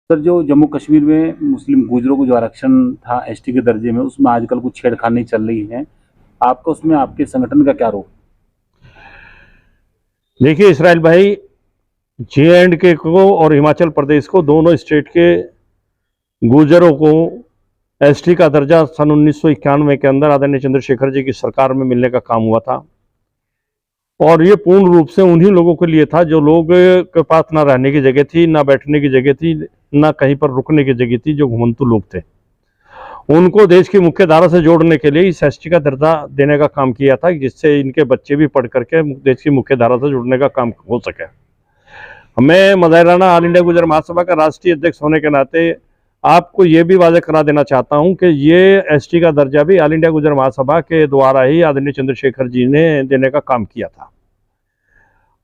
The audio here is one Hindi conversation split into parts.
सर, जो जम्मू कश्मीर में मुस्लिम गुजरों को जो आरक्षण था एसटी के दर्जे में, उसमें आजकल कुछ छेड़खानी चल रही है। आपका उसमें आपके संगठन का क्या रोल? देखिए इसराइल भाई, जे&के को और हिमाचल प्रदेश को, दोनों स्टेट के गुजरों को एसटी का दर्जा सन 1991 के अंदर आदरणीय चंद्रशेखर जी की सरकार में मिलने का काम हुआ था। और ये पूर्ण रूप से उन्हीं लोगों के लिए था जो लोग के पास ना रहने की जगह थी, ना बैठने की जगह थी, ना कहीं पर रुकने की जगह थी, जो घुमंतु लोग थे। उनको देश की मुख्य धारा से जोड़ने के लिए इस एसटी का दर्जा देने का काम किया था, जिससे इनके बच्चे भी पढ़ करके देश की मुख्य धारा से जुड़ने का काम हो सके। मैं मदाराना ऑल इंडिया गुजर महासभा का राष्ट्रीय अध्यक्ष होने के नाते आपको ये भी वाज़ेह करा देना चाहता हूं कि ये एसटी का दर्जा भी ऑल इंडिया गुजर महासभा के द्वारा ही आदरणीय चंद्रशेखर जी ने देने का काम किया था।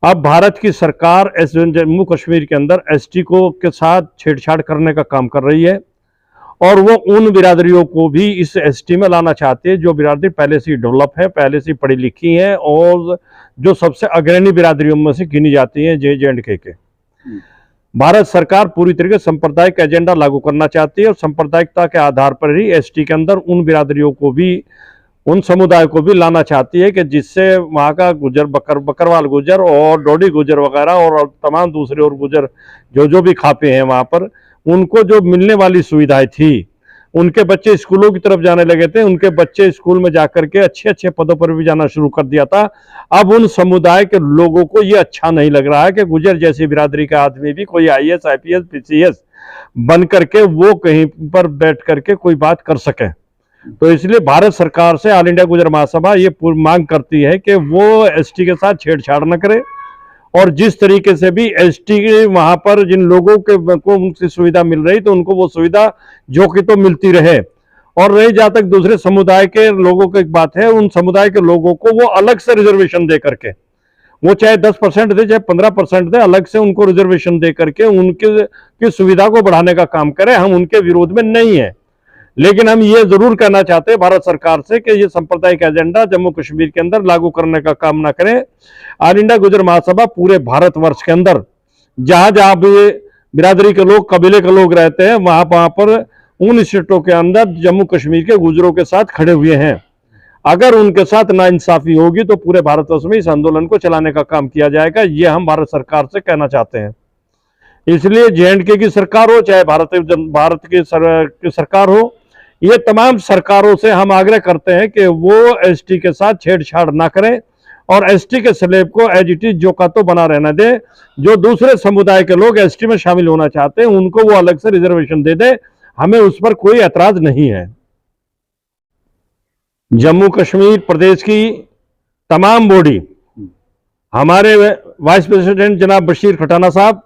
अब भारत की सरकार जम्मू कश्मीर के अंदर एसटी को के साथ छेड़छाड़ करने का काम कर रही है, और वो उन बिरादरियों को भी इस एसटी में लाना चाहती है जो बिरादरी पहले से डेवलप है, पहले से पढ़ी लिखी है, और जो सबसे अग्रणी बिरादरियों में से गिनी जाती है जे&के के। भारत सरकार पूरी तरीके से सांप्रदायिक एजेंडा लागू करना चाहती है, और सांप्रदायिकता के आधार पर ही एसटी के अंदर उन बिरादरियों को भी, उन समुदाय को भी लाना चाहती है कि जिससे वहाँ का गुजर, बकरवाल गुजर और डोडी गुजर वगैरह और तमाम दूसरे और गुजर जो भी खापे हैं वहाँ पर, उनको जो मिलने वाली सुविधाएं थी, उनके बच्चे स्कूलों की तरफ जाने लगे थे, उनके बच्चे स्कूल में जाकर के अच्छे अच्छे पदों पर भी जाना शुरू कर दिया था। अब उन समुदाय के लोगों को ये अच्छा नहीं लग रहा है कि गुजर जैसी बिरादरी का आदमी भी कोई आईएएस, आईपीएस, पीसीएस बन करके वो कहीं पर बैठ करके कोई बात कर सके। तो इसलिए भारत सरकार से ऑल इंडिया गुजर महासभा ये मांग करती है कि वो एसटी के साथ छेड़छाड़ न करे, और जिस तरीके से भी एसटी वहां पर जिन लोगों के को उनसे सुविधा मिल रही तो उनको वो सुविधा जो कि तो मिलती रहे। और रही जहां तक दूसरे समुदाय के लोगों की बात है, उन समुदाय के लोगों को वो अलग से रिजर्वेशन दे करके, वो चाहे 10% दे चाहे 15% दे, अलग से उनको रिजर्वेशन दे करके उनके सुविधा को बढ़ाने का काम करें। हम उनके विरोध में नहीं है, लेकिन हम ये जरूर कहना चाहते हैं भारत सरकार से कि ये सांप्रदायिक एजेंडा जम्मू कश्मीर के अंदर लागू करने का काम ना करें। ऑल इंडिया गुजर महासभा पूरे भारतवर्ष के अंदर जहां जहां भी बिरादरी के लोग, कबीले के लोग रहते हैं, वहां पर उन स्टेटों के अंदर जम्मू कश्मीर के गुजरों के साथ खड़े हुए हैं। अगर उनके साथ नाइंसाफी होगी तो पूरे भारतवर्ष में इस आंदोलन को चलाने का काम किया जाएगा, ये हम भारत सरकार से कहना चाहते हैं। इसलिए जे&के की सरकार हो चाहे भारत की सरकार हो, ये तमाम सरकारों से हम आग्रह करते हैं कि वो एसटी के साथ छेड़छाड़ ना करें, और एसटी के स्लैब को एज इट इज जो का तो बना रहना दे। जो दूसरे समुदाय के लोग एसटी में शामिल होना चाहते हैं उनको वो अलग से रिजर्वेशन दे दे, हमें उस पर कोई ऐतराज नहीं है। जम्मू कश्मीर प्रदेश की तमाम बॉडी, हमारे वाइस प्रेसिडेंट जनाब बशीर खटाना साहब,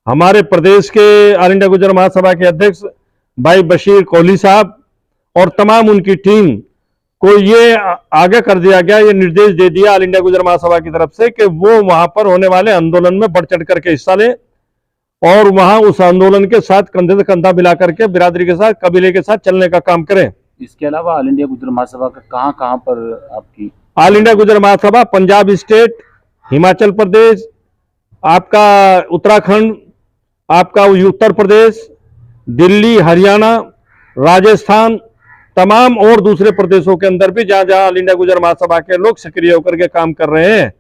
हमारे प्रदेश के ऑल इंडिया गुजर महासभा के अध्यक्ष भाई बशीर कोहली साहब, और तमाम उनकी टीम को ये आगे कर दिया गया, ये निर्देश दे दिया ऑल इंडिया गुजर महासभा की तरफ से कि वो वहां पर होने वाले आंदोलन में बढ़ चढ़ करके हिस्सा ले, और वहां उस आंदोलन के साथ कंधे से कंधा मिला करके बिरादरी के साथ, कबीले के साथ चलने का काम करें। इसके अलावा ऑल इंडिया गुजर महासभा का कहाँ कहाँ पर आपकी? ऑल इंडिया गुजर महासभा पंजाब स्टेट, हिमाचल प्रदेश, आपका उत्तराखंड, आपका उत्तर प्रदेश, दिल्ली, हरियाणा, राजस्थान, तमाम और दूसरे प्रदेशों के अंदर भी जहां जहां ऑल इंडिया गुजर महासभा के लोग सक्रिय होकर के काम कर रहे हैं,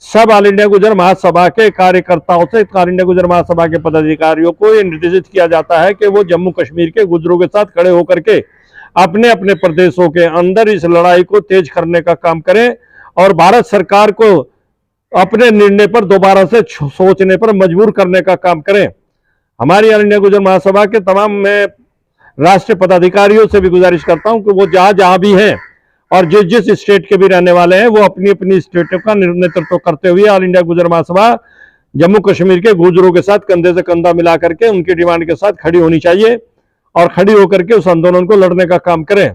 सब ऑल इंडिया गुजर महासभा के कार्यकर्ताओं से, ऑल इंडिया गुजर महासभा के पदाधिकारियों को यह निर्देशित किया जाता है कि वो जम्मू कश्मीर के गुजरों के साथ खड़े होकर के अपने अपने प्रदेशों के अंदर इस लड़ाई को तेज करने का काम करें, और भारत सरकार को अपने निर्णय पर दोबारा से सोचने पर मजबूर करने का काम करें। हमारी ऑल इंडिया गुजर महासभा के तमाम मैं राष्ट्रीय पदाधिकारियों से भी गुजारिश करता हूं कि वो जहां जहां भी हैं और जिस जिस स्टेट के भी रहने वाले हैं, वो अपनी अपनी स्टेटों का नेतृत्व करते हुए ऑल इंडिया गुजर महासभा जम्मू कश्मीर के गुजरों के साथ कंधे से कंधा मिला करके उनकी डिमांड के साथ खड़ी होनी चाहिए, और खड़ी होकर के उस आंदोलन को लड़ने का काम करें।